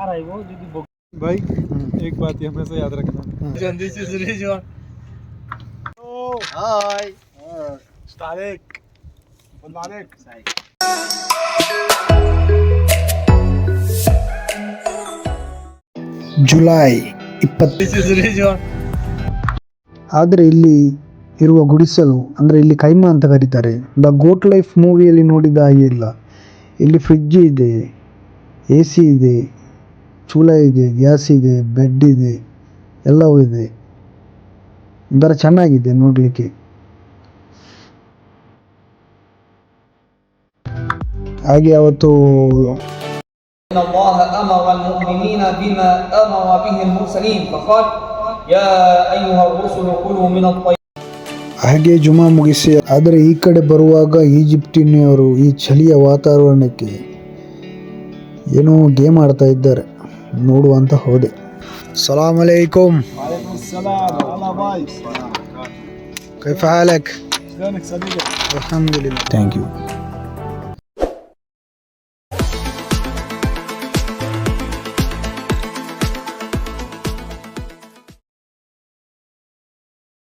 भाई एक बात ये हमेशा याद रखना। हाय ಜುಲೈ 20. ಆದರೆ ಇಲ್ಲಿ ಇರುವ ಗುಡಿಸಲು ಅಂದರೆ ಇಲ್ಲಿ ಕೈಮಾ ಅಂತ ಕರೀತಾರೆ. ದ ಗೋಟ್ ಲೈಫ್ ಮೂವಿಯಲ್ಲಿ ನೋಡಿದ ಹಾಗೆ ಇಲ್ಲ. ಇಲ್ಲಿ ಫ್ರಿಡ್ಜ್ ಇದೆ, ಎ ಸಿ ಇದೆ, ಚೂಲ ಇದೆ, ಗ್ಯಾಸ್ ಇದೆ, ಬೆಡ್ ಇದೆ, ಎಲ್ಲವೂ ಇದೆ. ಒಂಥರ ಚೆನ್ನಾಗಿದೆ ನೋಡಲಿಕ್ಕೆ. ಹಾಗೆ ಅವತ್ತು إن الله أمر المؤمنين بما أمر به المرسلين فقال يا أيها الرسل كلوا من الطيبات. ಹಾಗೆ ಜುಮಾ ಮುಗಿಸಿ ಆದರೆ ಈ ಕಡೆ ಬರುವಾಗ ಈಜಿಪ್ಟಿನವರು ಈ ಚಳಿಯ ವಾತಾವರಣಕ್ಕೆ ಏನೋ ಗೇಮ್ ಆಡ್ತಾ ಇದ್ದಾರೆ, ನೋಡುವಂತ ಹೋದೆ. ಸಲಾಮ್ ಅಲೈಕುಂ. ಕೈಫ ಹಾಲಕ್? ಅಲ್ಹಮ್ದುಲಿಲ್ಲಾಹ್. Thank you.